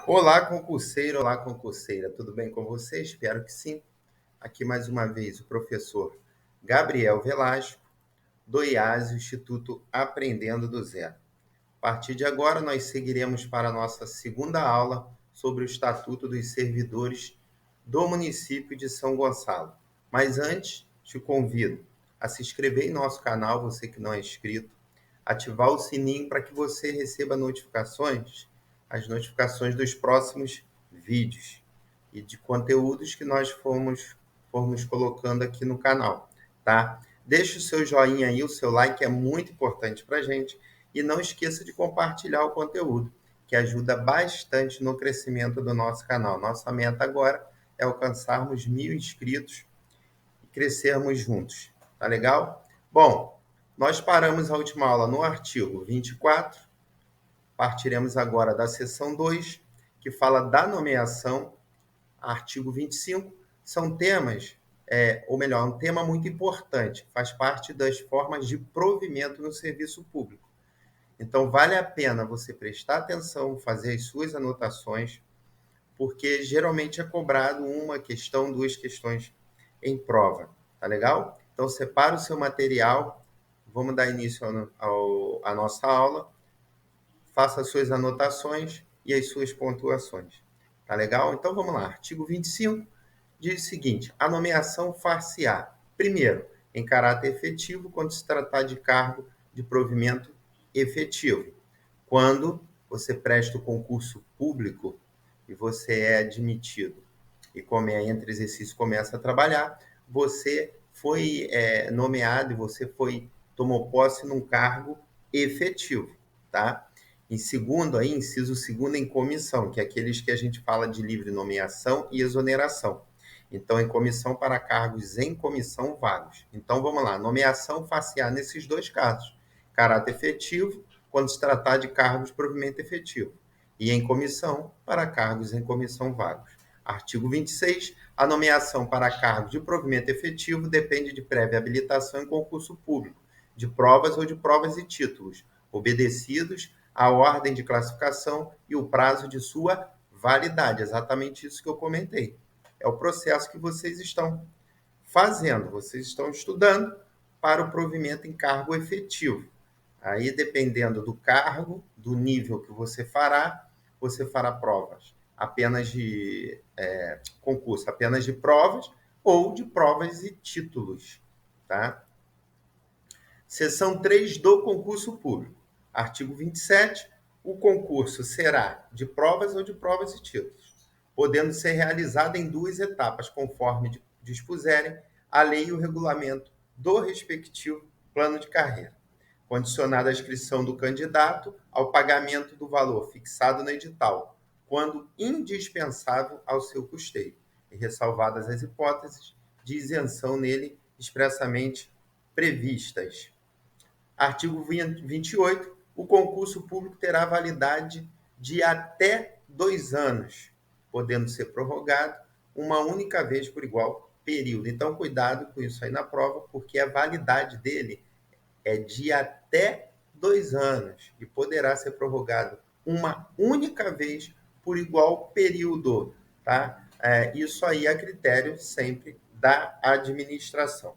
Olá, concurseira, tudo bem com você? Espero que sim. Aqui mais uma vez o professor Gabriel Velasco, do IASE, Instituto Aprendendo do Zero. A partir de agora, nós seguiremos para a nossa segunda aula sobre o Estatuto dos Servidores do município de São Gonçalo. Mas antes, te convido a se inscrever em nosso canal, você que não é inscrito, ativar o sininho para que você receba as notificações dos próximos vídeos e de conteúdos que nós formos colocando aqui no canal, tá? Deixe o seu joinha aí, o seu like é muito importante para a gente e não esqueça de compartilhar o conteúdo, que ajuda bastante no crescimento do nosso canal. Nossa meta agora é alcançarmos 1.000 inscritos e crescermos juntos, tá legal? Bom, nós paramos a última aula no artigo 24, partiremos agora da seção 2, que fala da nomeação, artigo 25, são temas, ou melhor, um tema muito importante, faz parte das formas de provimento no serviço público. Então, vale a pena você prestar atenção, fazer as suas anotações, porque geralmente é cobrado uma questão, duas questões em prova, tá legal? Então, separa o seu material, vamos dar início à nossa aula, faça as suas anotações e as suas pontuações. Tá legal? Então vamos lá. Artigo 25 diz o seguinte: a nomeação far-se-á, primeiro, em caráter efetivo, quando se tratar de cargo de provimento efetivo. Quando você presta o concurso público e você é admitido e entre exercício começa a trabalhar, você foi nomeado e você tomou posse num cargo efetivo, tá? Em segundo, aí, inciso segundo, em comissão, que é aqueles que a gente fala de livre nomeação e exoneração. Então, em comissão para cargos em comissão vagos. Então, vamos lá. Nomeação far-se-á nesses dois casos. Caráter efetivo, quando se tratar de cargos de provimento efetivo. E em comissão, para cargos em comissão vagos. Artigo 26. A nomeação para cargos de provimento efetivo depende de prévia habilitação em concurso público, de provas ou de provas e títulos, obedecidos a ordem de classificação e o prazo de sua validade. Exatamente isso que eu comentei. É o processo que vocês estão fazendo, vocês estão estudando para o provimento em cargo efetivo. Aí, dependendo do cargo, do nível que você fará provas apenas de concurso, apenas de provas ou de provas e títulos, tá? Seção 3 do concurso público. Artigo 27. O concurso será de provas ou de provas e títulos, podendo ser realizado em duas etapas, conforme dispuserem a lei e o regulamento do respectivo plano de carreira, condicionada à inscrição do candidato ao pagamento do valor fixado no edital, quando indispensável ao seu custeio, e ressalvadas as hipóteses de isenção nele expressamente previstas. Artigo 28. O concurso público terá validade de até 2 anos, podendo ser prorrogado uma única vez por igual período. Então, cuidado com isso aí na prova, porque a validade dele é de até 2 anos e poderá ser prorrogado uma única vez por igual período, tá? Isso aí é critério sempre da administração.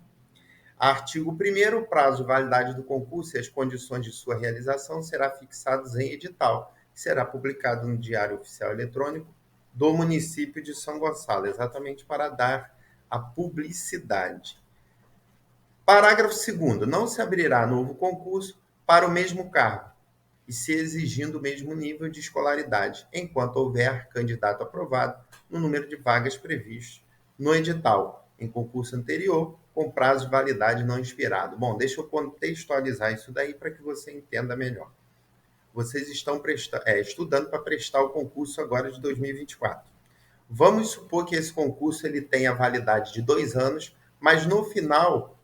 Artigo 1º, o prazo de validade do concurso e as condições de sua realização será fixados em edital, que será publicado no Diário Oficial Eletrônico do município de São Gonçalo, exatamente para dar a publicidade. Parágrafo 2º. Não se abrirá novo concurso para o mesmo cargo e se exigindo o mesmo nível de escolaridade, enquanto houver candidato aprovado no número de vagas previsto no edital, em concurso anterior, com prazo de validade não expirado. Bom, deixa eu contextualizar isso daí para que você entenda melhor. Vocês estão estudando para prestar o concurso agora de 2024. Vamos supor que esse concurso ele tenha validade de 2 anos, mas no final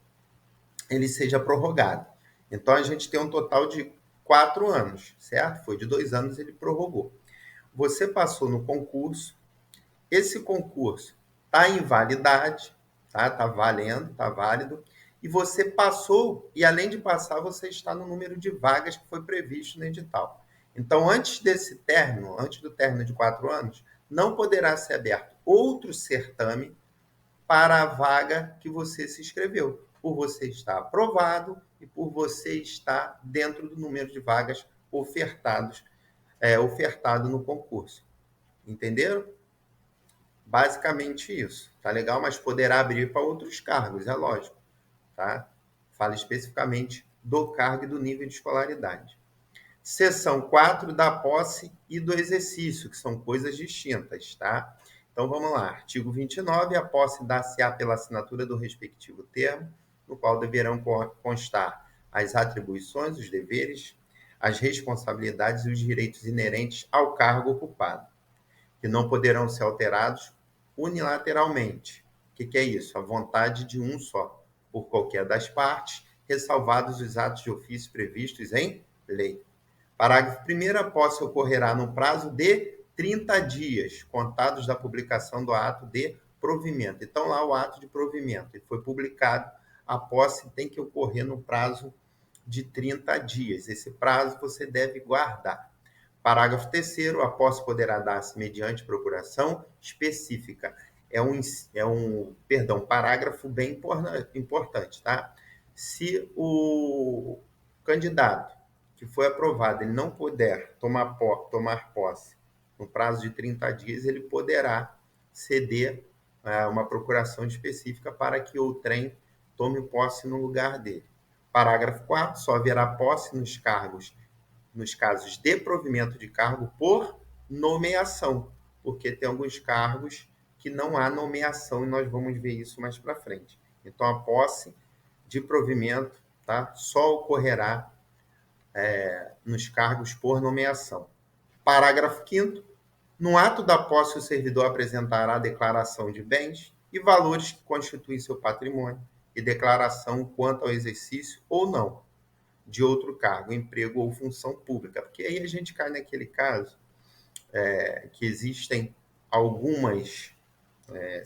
ele seja prorrogado. Então, a gente tem um total de 4 anos, certo? Foi de 2 anos, ele prorrogou. Você passou no concurso, esse concurso está em validade, tá? Está valendo, está válido, e você passou, e além de passar, você está no número de vagas que foi previsto no edital. Então, antes do término de 4 anos, não poderá ser aberto outro certame para a vaga que você se inscreveu, por você estar aprovado e por você estar dentro do número de vagas ofertado no concurso. Entenderam? Basicamente isso. Tá legal? Mas poderá abrir para outros cargos, é lógico. Tá? Fala especificamente do cargo e do nível de escolaridade. Seção 4 da posse e do exercício, que são coisas distintas, tá? Então vamos lá. Artigo 29, a posse dar-se-á pela assinatura do respectivo termo, no qual deverão constar as atribuições, os deveres, as responsabilidades e os direitos inerentes ao cargo ocupado, que não poderão ser alterados unilateralmente. O que é isso? A vontade de um só, por qualquer das partes, ressalvados os atos de ofício previstos em lei. Parágrafo 1º, a posse ocorrerá no prazo de 30 dias, contados da publicação do ato de provimento. Então, lá o ato de provimento, ele foi publicado, a posse tem que ocorrer no prazo de 30 dias. Esse prazo você deve guardar. Parágrafo 3º, a posse poderá dar-se mediante procuração específica. Parágrafo bem importante, tá? Se o candidato que foi aprovado, ele não puder tomar posse no prazo de 30 dias, ele poderá ceder uma procuração específica para que o trem tome posse no lugar dele. Parágrafo 4º, só haverá posse nos casos de provimento de cargo por nomeação, porque tem alguns cargos que não há nomeação e nós vamos ver isso mais para frente. Então, a posse de provimento, tá, só ocorrerá nos cargos por nomeação. Parágrafo 5º. No ato da posse, o servidor apresentará declaração de bens e valores que constituem seu patrimônio e declaração quanto ao exercício ou não de outro cargo, emprego ou função pública. Porque aí a gente cai naquele caso que existem algumas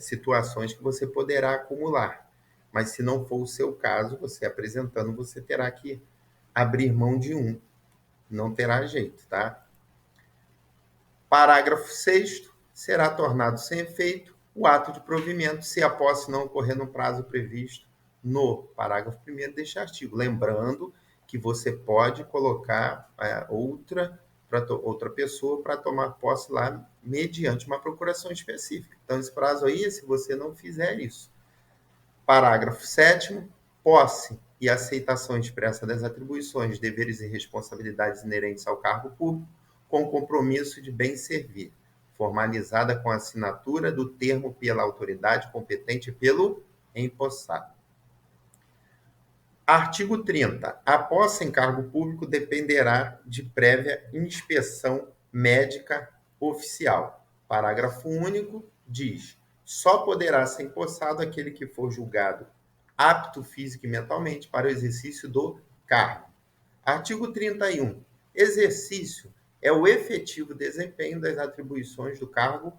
situações que você poderá acumular. Mas se não for o seu caso, você apresentando, você terá que abrir mão de um. Não terá jeito, tá? Parágrafo 6º. Será tornado sem efeito o ato de provimento se a posse não ocorrer no prazo previsto no parágrafo 1º deste artigo. Lembrando que você pode colocar outra pessoa para tomar posse lá mediante uma procuração específica. Então, esse prazo aí, se você não fizer isso. Parágrafo 7º. Posse e aceitação expressa das atribuições, deveres e responsabilidades inerentes ao cargo público, com compromisso de bem servir, formalizada com a assinatura do termo pela autoridade competente e pelo empossado. Artigo 30. A posse em cargo público dependerá de prévia inspeção médica oficial. Parágrafo único diz: só poderá ser empossado aquele que for julgado apto física e mentalmente para o exercício do cargo. Artigo 31. Exercício é o efetivo desempenho das atribuições do cargo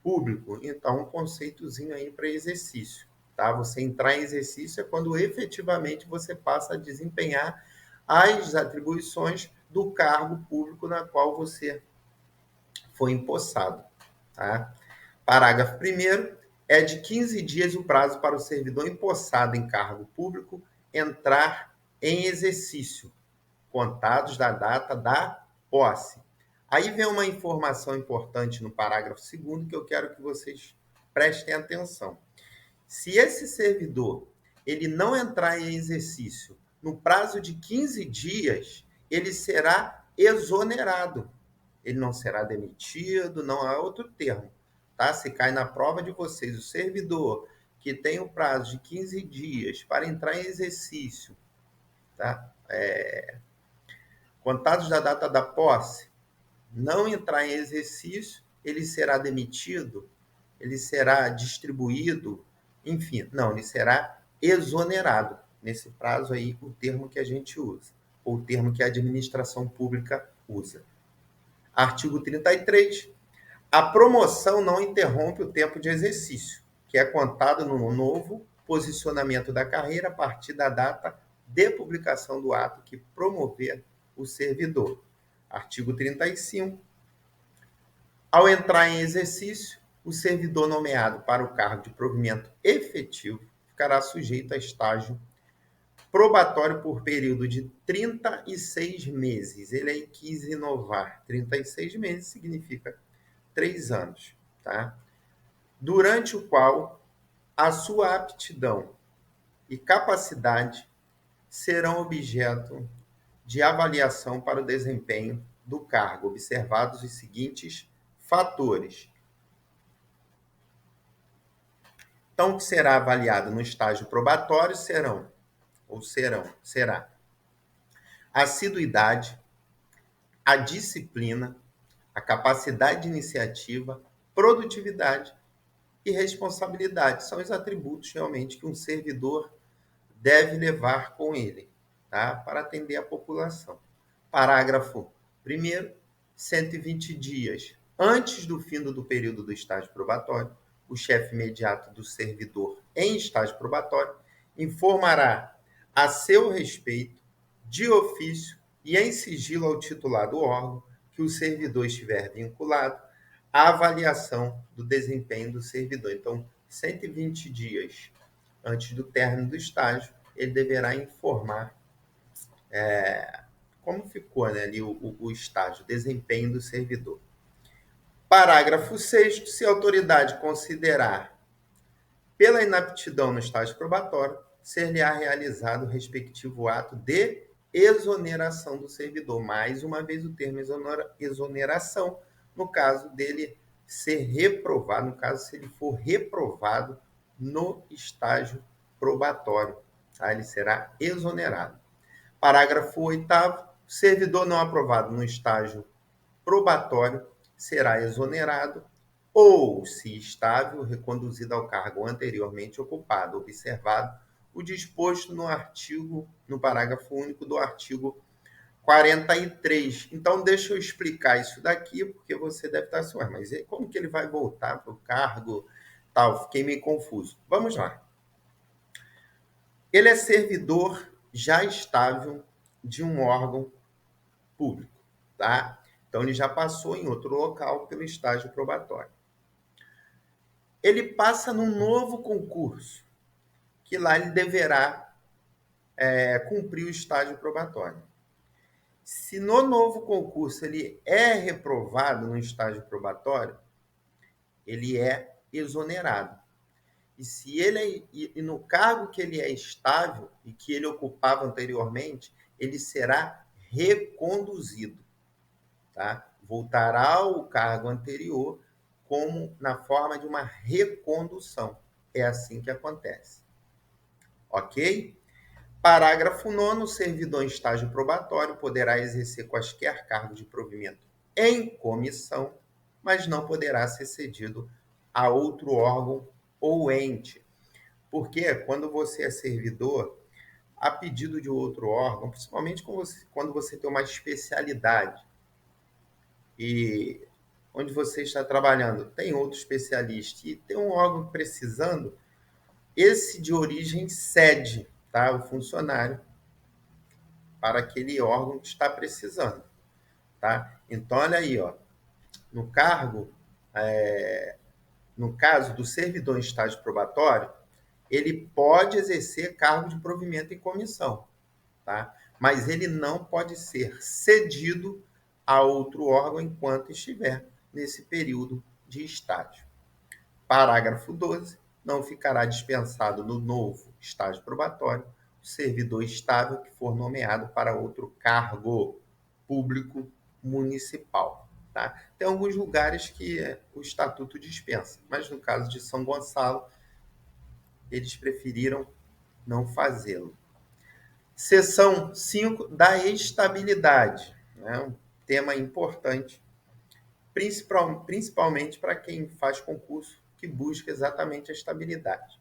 público. Então, um conceitozinho aí para exercício. Tá? Você entrar em exercício é quando efetivamente você passa a desempenhar as atribuições do cargo público na qual você foi empossado. Tá? Parágrafo 1º. É de 15 dias o prazo para o servidor empossado em cargo público entrar em exercício, contados da data da posse. Aí vem uma informação importante no parágrafo 2º que eu quero que vocês prestem atenção. Se esse servidor ele não entrar em exercício no prazo de 15 dias, ele será exonerado. Ele não será demitido, não há outro termo. Tá? Se cai na prova de vocês o servidor que tem o prazo de 15 dias para entrar em exercício, tá? Contados da data da posse, não entrar em exercício, ele será demitido, ele será distribuído, enfim, não, ele será exonerado. Nesse prazo aí, o termo que a gente usa, ou o termo que a administração pública usa. Artigo 33. A promoção não interrompe o tempo de exercício, que é contado no novo posicionamento da carreira a partir da data de publicação do ato que promover o servidor. Artigo 35. Ao entrar em exercício, o servidor nomeado para o cargo de provimento efetivo ficará sujeito a estágio probatório por período de 36 meses. Ele aí quis inovar. 36 meses significa 3 anos, tá? Durante o qual a sua aptidão e capacidade serão objeto de avaliação para o desempenho do cargo, observados os seguintes fatores. Então, o que será avaliado no estágio probatório será a assiduidade, a disciplina, a capacidade de iniciativa, produtividade e responsabilidade. São os atributos realmente que um servidor deve levar com ele, tá? Para atender a população. Parágrafo 1º, 120 dias antes do fim do período do estágio probatório, o chefe imediato do servidor em estágio probatório informará a seu respeito, de ofício e em sigilo ao titular do órgão que o servidor estiver vinculado à avaliação do desempenho do servidor. Então, 120 dias antes do término do estágio, ele deverá informar como ficou, né, ali o estágio, o desempenho do servidor. Parágrafo 6º, se a autoridade considerar pela inaptidão no estágio probatório, ser-lhe-á realizado o respectivo ato de exoneração do servidor. Mais uma vez o termo exoneração, no caso dele ser reprovado, no caso se ele for reprovado no estágio probatório, tá? Ele será exonerado. Parágrafo 8º, servidor não aprovado no estágio probatório será exonerado ou, se estável, reconduzido ao cargo anteriormente ocupado, observado o disposto no parágrafo único do artigo 43. Então, deixa eu explicar isso daqui, porque você deve estar assim, mas como que ele vai voltar para o cargo? Tal, fiquei meio confuso. Vamos lá. Ele é servidor já estável de um órgão público, tá? Então, ele já passou em outro local pelo estágio probatório. Ele passa num novo concurso, que lá ele deverá cumprir o estágio probatório. Se no novo concurso ele é reprovado no estágio probatório, ele é exonerado. E se e no cargo que ele é estável e que ele ocupava anteriormente, ele será reconduzido, tá? Voltará ao cargo anterior como na forma de uma recondução. É assim que acontece. Ok? Parágrafo 9º, o servidor em estágio probatório poderá exercer quaisquer cargos de provimento em comissão, mas não poderá ser cedido a outro órgão ou ente. Porque quando você é servidor, a pedido de outro órgão, principalmente quando você tem uma especialidade e onde você está trabalhando tem outro especialista e tem um órgão precisando, esse de origem cede, tá, o funcionário para aquele órgão que está precisando, tá? Então, olha aí, ó, no cargo, no caso do servidor em estágio probatório, ele pode exercer cargo de provimento em comissão, tá? Mas ele não pode ser cedido a outro órgão enquanto estiver nesse período de estágio. Parágrafo 12. Não ficará dispensado no novo estágio probatório o servidor estável que for nomeado para outro cargo público municipal. Tá? Tem alguns lugares que o estatuto dispensa, mas no caso de São Gonçalo, eles preferiram não fazê-lo. Seção 5 da estabilidade, né? Um tema importante, principalmente para quem faz concurso que busca exatamente a estabilidade.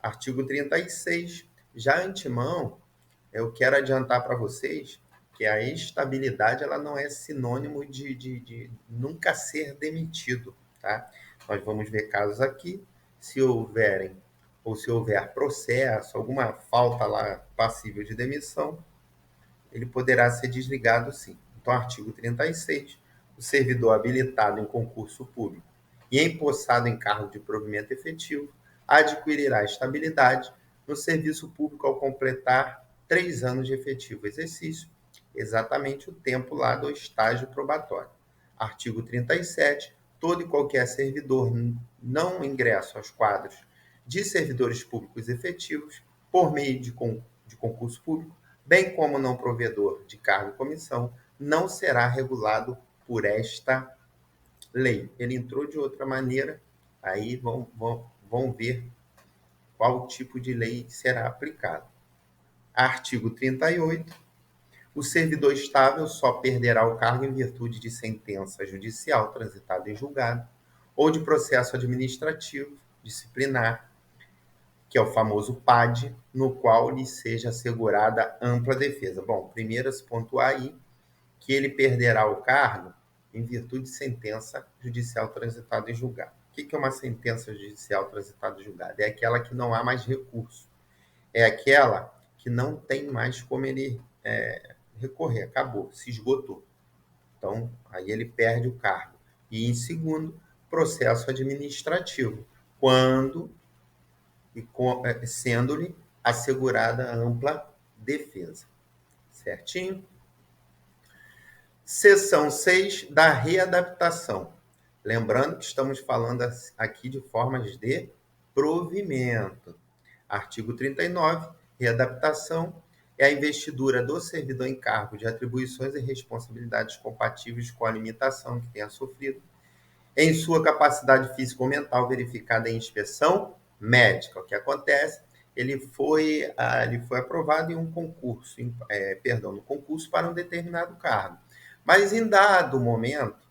Artigo 36. Já antemão, eu quero adiantar para vocês que a estabilidade ela não é sinônimo de nunca ser demitido. Tá? Nós vamos ver casos aqui, se houverem ou se houver processo, alguma falta lá passível de demissão, ele poderá ser desligado sim. Então, artigo 36, o servidor habilitado em concurso público e empossado em cargo de provimento efetivo adquirirá estabilidade no serviço público ao completar 3 anos de efetivo exercício, exatamente o tempo lá do estágio probatório. Artigo 37, todo e qualquer servidor não ingresso aos quadros de servidores públicos efetivos por meio de concurso público, bem como não provedor de cargo e comissão, não será regulado por esta lei. Ele entrou de outra maneira, aí vão ver qual tipo de lei será aplicado. Artigo 38. O servidor estável só perderá o cargo em virtude de sentença judicial transitada em julgado ou de processo administrativo disciplinar, que é o famoso PAD, no qual lhe seja assegurada ampla defesa. Bom, primeiro se pontuar aí que ele perderá o cargo em virtude de sentença judicial transitada em julgado. O que é uma sentença judicial transitada em julgado? É aquela que não há mais recurso. É aquela que não tem mais como ele recorrer. Acabou, se esgotou. Então, aí ele perde o cargo. E, em segundo, processo administrativo, quando sendo-lhe assegurada ampla defesa. Certinho? Seção 6 da readaptação. Lembrando que estamos falando aqui de formas de provimento. Artigo 39, readaptação é a investidura do servidor em cargo de atribuições e responsabilidades compatíveis com a limitação que tenha sofrido em sua capacidade física ou mental verificada em inspeção médica. O que acontece? Ele foi aprovado em um concurso, no concurso para um determinado cargo. Mas em dado momento,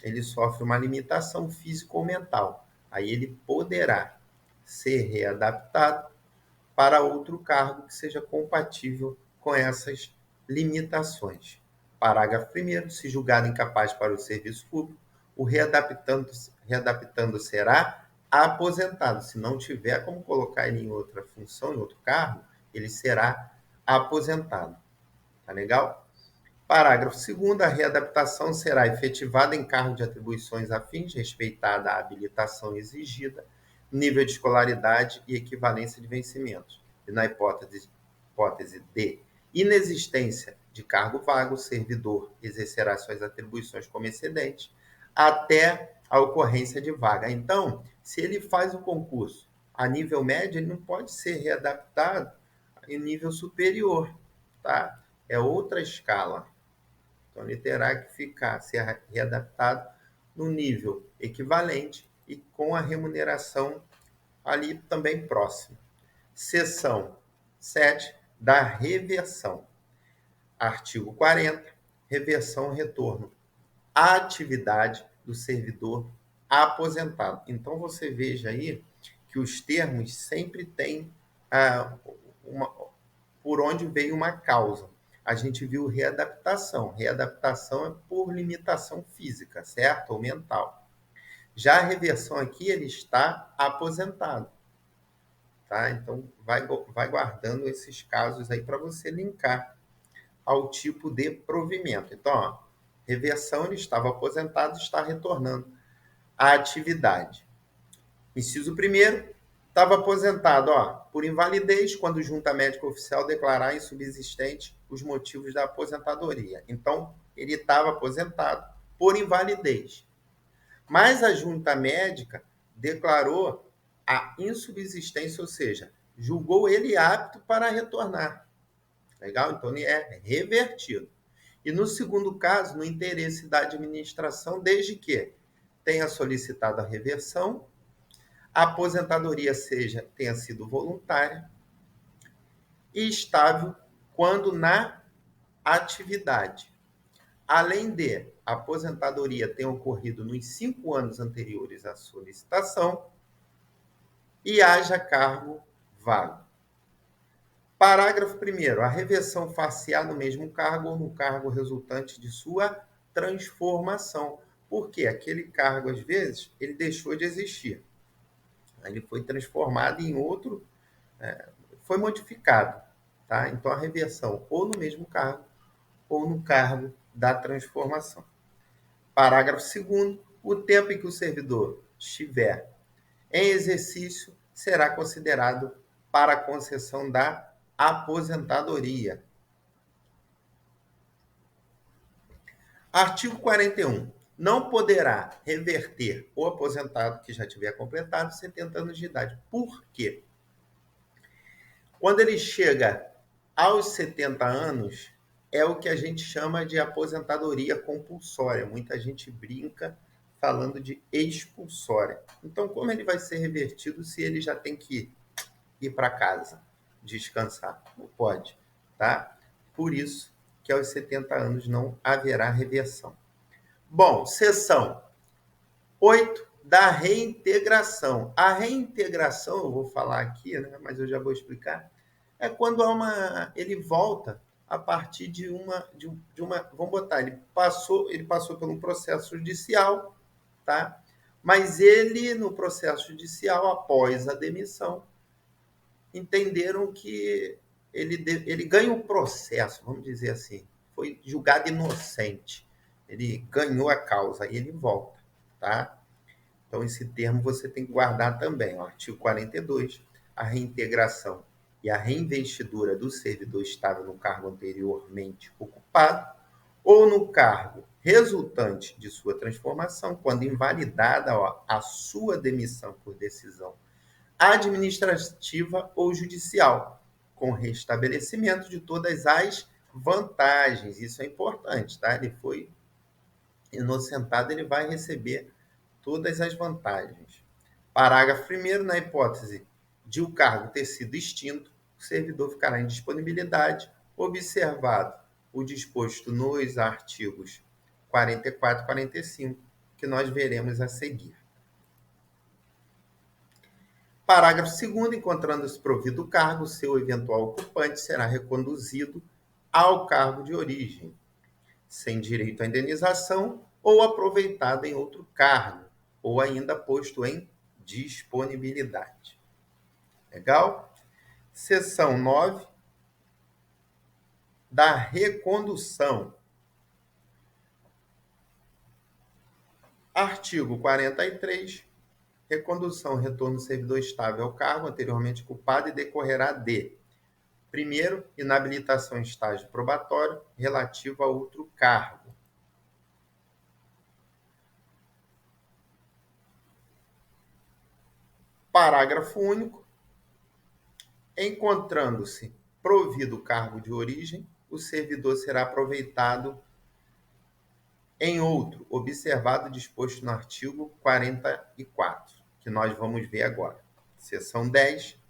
ele sofre uma limitação física ou mental. Aí ele poderá ser readaptado para outro cargo que seja compatível com essas limitações. Parágrafo 1º. Se julgado incapaz para o serviço público, o readaptando será aposentado. Se não tiver como colocar ele em outra função, em outro cargo, ele será aposentado. Tá legal? Parágrafo 2º. A readaptação será efetivada em cargo de atribuições afins, respeitada a habilitação exigida, nível de escolaridade e equivalência de vencimentos. E na hipótese de inexistência de cargo vago, o servidor exercerá suas atribuições como excedente até a ocorrência de vaga. Então, se ele faz o concurso a nível médio, ele não pode ser readaptado em nível superior, tá? É outra escala. Então, ele terá que ser readaptado no nível equivalente e com a remuneração ali também próxima. Seção 7 da reversão. Artigo 40, reversão retorno à atividade do servidor aposentado. Então, você veja aí que os termos sempre têm por onde veio uma causa. A gente viu readaptação. Readaptação é por limitação física, certo? Ou mental. Já a reversão aqui, ele está aposentado. Tá? Então, vai guardando esses casos aí para você linkar ao tipo de provimento. Então, ó, reversão, ele estava aposentado, está retornando à atividade. Inciso 1º, estava aposentado, por invalidez, quando junta médica oficial declarar insubsistente os motivos da aposentadoria. Então, ele estava aposentado por invalidez. Mas a junta médica declarou a insubsistência, ou seja, julgou ele apto para retornar. Legal? Então, ele é revertido. E no segundo caso, no interesse da administração, desde que tenha solicitado a reversão, a aposentadoria tenha sido voluntária e estável quando na atividade. Além de a aposentadoria ter ocorrido nos 5 anos anteriores à solicitação e haja cargo vago. Parágrafo 1º. A reversão far-se-á no mesmo cargo ou no cargo resultante de sua transformação. Porque aquele cargo, às vezes, ele deixou de existir. Ele foi transformado em outro, foi modificado. Tá? Então, a reversão ou no mesmo cargo ou no cargo da transformação. Parágrafo 2º. O tempo em que o servidor estiver em exercício será considerado para a concessão da aposentadoria. Artigo 41. Não poderá reverter o aposentado que já tiver completado 70 anos de idade. Por quê? Quando ele chega aos 70 anos, é o que a gente chama de aposentadoria compulsória. Muita gente brinca falando de expulsória. Então, como ele vai ser revertido se ele já tem que ir para casa, descansar? Não pode, tá? Por isso que aos 70 anos não haverá reversão. Bom, seção 8 da reintegração. A reintegração, eu vou falar aqui, né, mas eu já vou explicar, é quando ele volta a partir de uma, vamos botar, ele passou por um processo judicial, tá? Mas ele, no processo judicial, após a demissão, entenderam que ele ganha o processo, vamos dizer assim, foi julgado inocente, ele ganhou a causa e ele volta, tá? Então, esse termo você tem que guardar também. O artigo 42, a reintegração e a reinvestidura do servidor estável no cargo anteriormente ocupado ou no cargo resultante de sua transformação, quando invalidada a sua demissão por decisão administrativa ou judicial, com restabelecimento de todas as vantagens. Isso é importante, tá? Ele foi inocentado, ele vai receber todas as vantagens. Parágrafo 1º, na hipótese de o cargo ter sido extinto, o servidor ficará em disponibilidade, observado o disposto nos artigos 44 e 45, que nós veremos a seguir. Parágrafo 2º, encontrando-se provido o cargo, seu eventual ocupante será reconduzido ao cargo de origem, sem direito à indenização ou aproveitado em outro cargo, ou ainda posto em disponibilidade. Legal? Seção 9 da recondução. Artigo 43. Recondução, retorno do servidor estável ao cargo anteriormente ocupado e decorrerá de: primeiro, inabilitação em estágio probatório relativo a outro cargo. Parágrafo único. Encontrando-se provido o cargo de origem, o servidor será aproveitado em outro, observado o disposto no artigo 44, que nós vamos ver agora. Seção 10,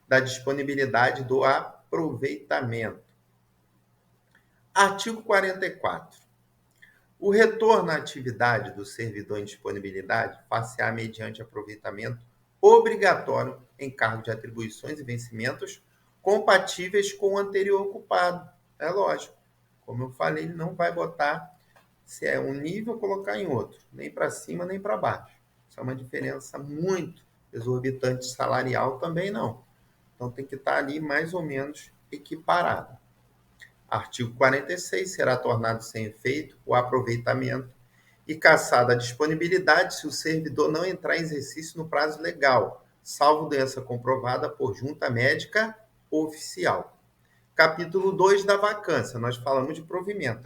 da disponibilidade do aproveitamento. Artigo 44. O retorno à atividade do servidor em disponibilidade far-se-á mediante aproveitamento obrigatório em cargo de atribuições e vencimentos compatíveis com o anterior ocupado. É lógico. Como eu falei, ele não vai botar, se é um nível, colocar em outro. Nem para cima, nem para baixo. Isso é uma diferença muito exorbitante salarial também não. Então tem que estar ali mais ou menos equiparado. Artigo 46. Será tornado sem efeito o aproveitamento e cassada a disponibilidade se o servidor não entrar em exercício no prazo legal, salvo doença comprovada por junta médica oficial. Capítulo 2 da vacância. Nós falamos de provimento,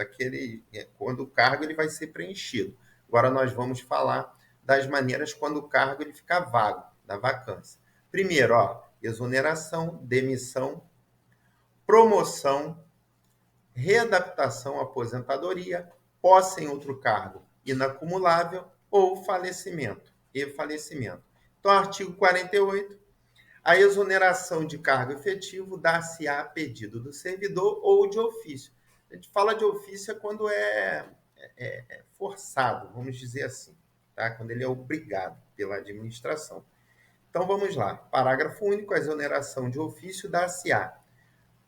quando o cargo ele vai ser preenchido. Agora nós vamos falar das maneiras quando o cargo ele fica vago, da vacância. Primeiro, exoneração, demissão, promoção, readaptação à aposentadoria, posse em outro cargo inacumulável ou falecimento e falecimento. Então, artigo 48, a exoneração de cargo efetivo dá-se-á a pedido do servidor ou de ofício. A gente fala de ofício quando é forçado, vamos dizer assim, tá? Quando ele é obrigado pela administração. Então, vamos lá. Parágrafo único, a exoneração de ofício dá-se-á.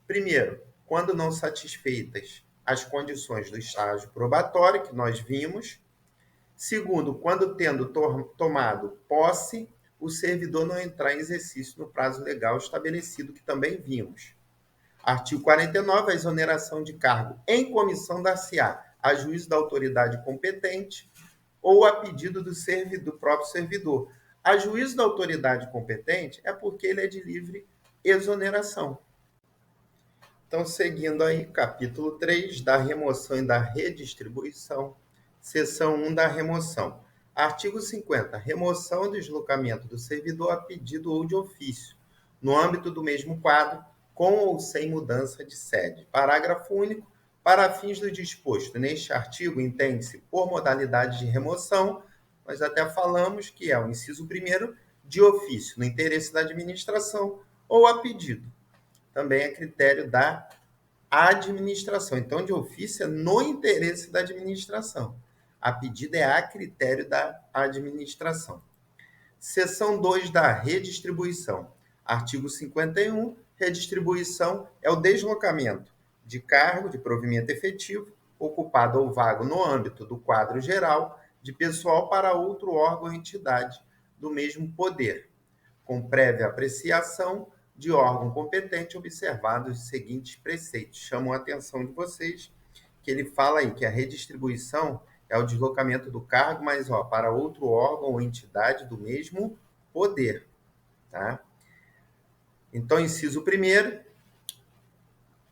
Primeiro, quando não satisfeitas as condições do estágio probatório, que nós vimos. Segundo, quando tendo tomado posse, o servidor não entrar em exercício no prazo legal estabelecido, que também vimos. Artigo 49, a exoneração de cargo em comissão dar-se-á a juízo da autoridade competente ou a pedido do próprio servidor. A juízo da autoridade competente é porque ele é de livre exoneração. Então, seguindo aí, capítulo 3, da remoção e da redistribuição, seção 1 da remoção. Artigo 50. Remoção ou deslocamento do servidor a pedido ou de ofício, no âmbito do mesmo quadro, com ou sem mudança de sede. Parágrafo único. Para fins do disposto neste artigo, entende-se por modalidade de remoção, nós até falamos que é o inciso 1º, de ofício, no interesse da administração, ou a pedido. Também é critério da administração. Então, de ofício é no interesse da administração. A pedido é a critério da administração. Seção 2 da redistribuição. Artigo 51. Redistribuição é o deslocamento de cargo de provimento efetivo, ocupado ou vago no âmbito do quadro geral, de pessoal para outro órgão ou entidade do mesmo poder, com prévia apreciação de órgão competente, observados os seguintes preceitos. Chamo a atenção de vocês que ele fala aí que a redistribuição é o deslocamento do cargo, mas para outro órgão ou entidade do mesmo poder. Tá? Então, inciso 1º,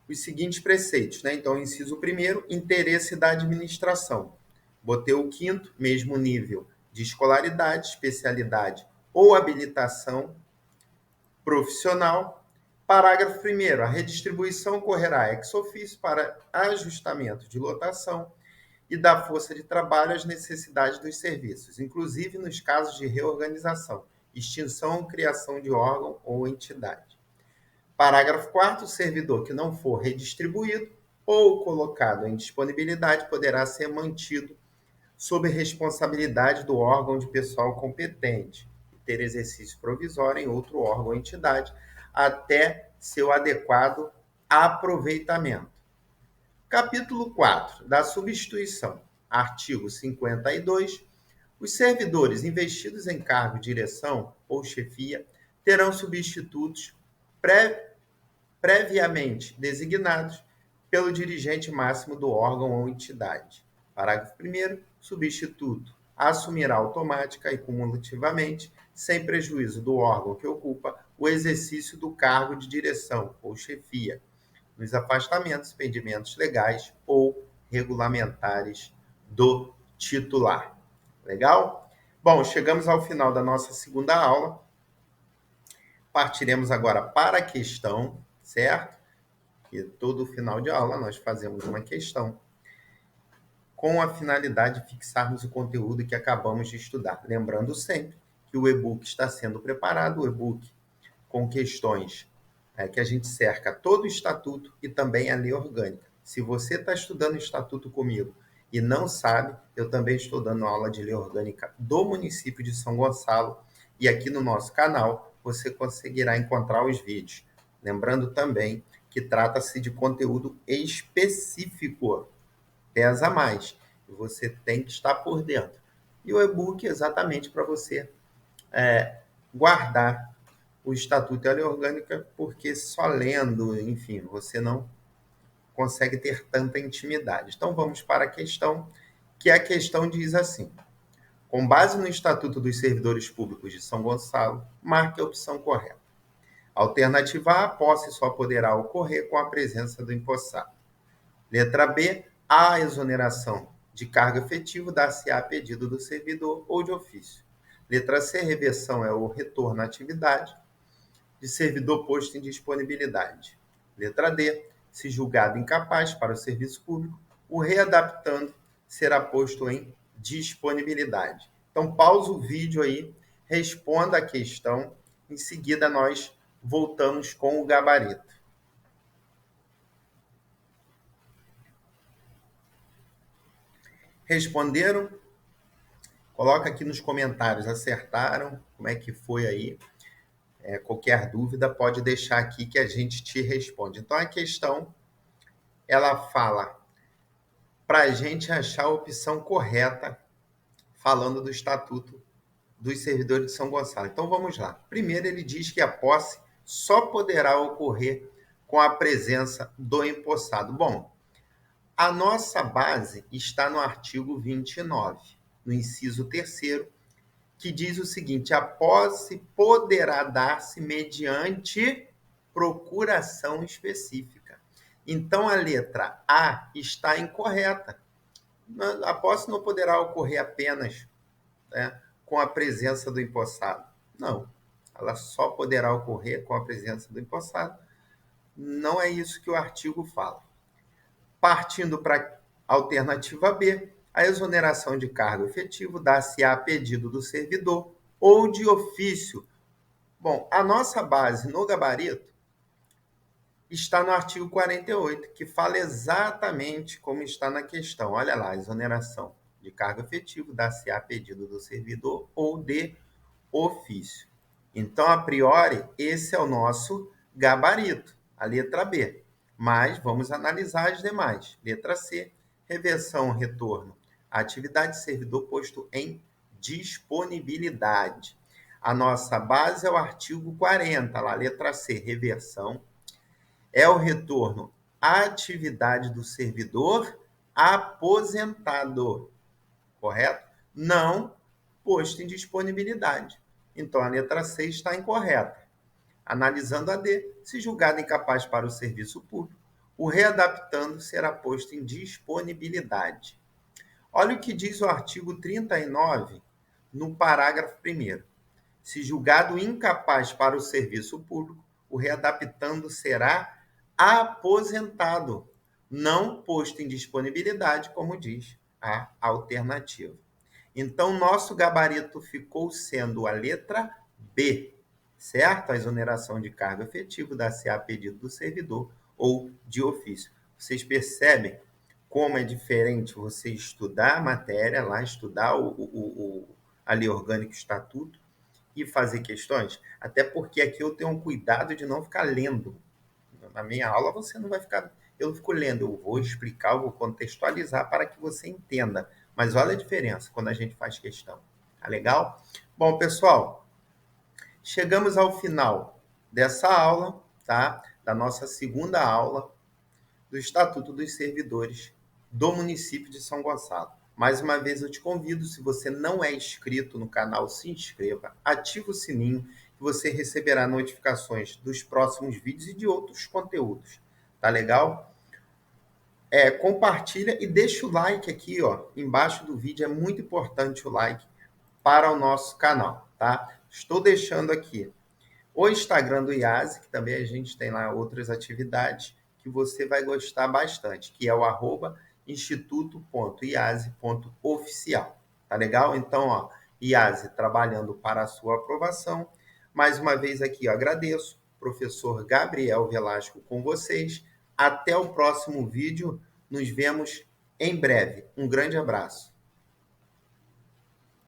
os seguintes preceitos. Né? Então, inciso 1º, interesse da administração. Botei o 5º, mesmo nível de escolaridade, especialidade ou habilitação profissional. Parágrafo 1º. A redistribuição ocorrerá ex officio para ajustamento de lotação e da força de trabalho às necessidades dos serviços, inclusive nos casos de reorganização, extinção ou criação de órgão ou entidade. Parágrafo 4º. O servidor que não for redistribuído ou colocado em disponibilidade poderá ser mantido sob responsabilidade do órgão de pessoal competente e ter exercício provisório em outro órgão ou entidade até seu adequado aproveitamento. Capítulo 4 da substituição. Artigo 52. Os servidores investidos em cargo de direção ou chefia terão substitutos previamente designados pelo dirigente máximo do órgão ou entidade. Parágrafo 1º. Substituto assumirá automática e cumulativamente, sem prejuízo do órgão que ocupa, o exercício do cargo de direção ou chefia, nos afastamentos, impedimentos legais ou regulamentares do titular. Legal? Bom, chegamos ao final da nossa segunda aula. Partiremos agora para a questão, certo? E todo final de aula nós fazemos uma questão com a finalidade de fixarmos o conteúdo que acabamos de estudar. Lembrando sempre que o e-book está sendo preparado, o e-book com questões que a gente cerca todo o estatuto e também a lei orgânica. Se você está estudando o estatuto comigo e não sabe, eu também estou dando aula de lei orgânica do município de São Gonçalo e aqui no nosso canal você conseguirá encontrar os vídeos. Lembrando também que trata-se de conteúdo específico, pesa mais, e você tem que estar por dentro. E o e-book é exatamente para você guardar o Estatuto e a Lei Orgânica, porque só lendo, enfim, você não consegue ter tanta intimidade. Então, vamos para a questão, que a questão diz assim: com base no Estatuto dos Servidores Públicos de São Gonçalo, marque a opção correta. Alternativa A, a posse só poderá ocorrer com a presença do empossado. Letra B, a exoneração de cargo efetivo dar-se-á a pedido do servidor ou de ofício. Letra C, reversão é o retorno à atividade de servidor posto em disponibilidade. Letra D, se julgado incapaz para o serviço público, o readaptando será posto em disponibilidade. Então, pausa o vídeo aí, responda a questão, em seguida nós voltamos com o gabarito. Responderam? Coloca aqui nos comentários, acertaram? Como é que foi aí? Qualquer dúvida pode deixar aqui que a gente te responde. Então, a questão, ela fala para a gente achar a opção correta, falando do Estatuto dos Servidores de São Gonçalo. Então, vamos lá. Primeiro, ele diz que a posse só poderá ocorrer com a presença do empossado. Bom, A nossa base está no artigo 29, no inciso 3º, que diz o seguinte: a posse poderá dar-se mediante procuração específica. Então, a letra A está incorreta. A posse não poderá ocorrer apenas, né, com a presença do empossado. Não, ela só poderá ocorrer com a presença do empossado. Não é isso que o artigo fala. Partindo para a alternativa B, a exoneração de cargo efetivo dá-se-á a pedido do servidor ou de ofício. Bom, a nossa base no gabarito está no artigo 48, que fala exatamente como está na questão. Olha lá, exoneração de cargo efetivo dá-se-á a pedido do servidor ou de ofício. Então, a priori, esse é o nosso gabarito, a letra B. Mas vamos analisar as demais. Letra C, reversão, retorno. A atividade de servidor posto em disponibilidade. A nossa base é o artigo 40, lá, letra C, reversão. É o retorno à atividade do servidor aposentado, correto? Não posto em disponibilidade. Então, a letra C está incorreta. Analisando a D, se julgado incapaz para o serviço público, o readaptando será posto em disponibilidade. Olha o que diz o artigo 39, no parágrafo 1º. Se julgado incapaz para o serviço público, o readaptando será aposentado, não posto em disponibilidade, como diz a alternativa. Então, nosso gabarito ficou sendo a letra B, certo? A exoneração de cargo efetivo dá-se a pedido do servidor ou de ofício. Vocês percebem como é diferente você estudar a matéria, lá estudar a lei orgânica e o estatuto e fazer questões? Até porque aqui eu tenho um cuidado de não ficar lendo. Na minha aula você não vai ficar... Eu não fico lendo, eu vou explicar, eu vou contextualizar para que você entenda. Mas olha a diferença quando a gente faz questão. Tá legal? Bom, pessoal, chegamos ao final dessa aula, tá? Da nossa segunda aula do Estatuto dos Servidores do município de São Gonçalo. Mais uma vez eu te convido, se você não é inscrito no canal, se inscreva, ativa o sininho, que você receberá notificações dos próximos vídeos e de outros conteúdos. Tá legal? Compartilha e deixa o like aqui, ó, embaixo do vídeo. É muito importante o like para o nosso canal, tá? Estou deixando aqui o Instagram do IASE, que também a gente tem lá outras atividades que você vai gostar bastante, que é o @instituto.iase.oficial. Tá legal? Então, ó, IASE trabalhando para a sua aprovação. Mais uma vez aqui, eu agradeço. Professor Gabriel Velasco com vocês. Até o próximo vídeo. Nos vemos em breve. Um grande abraço.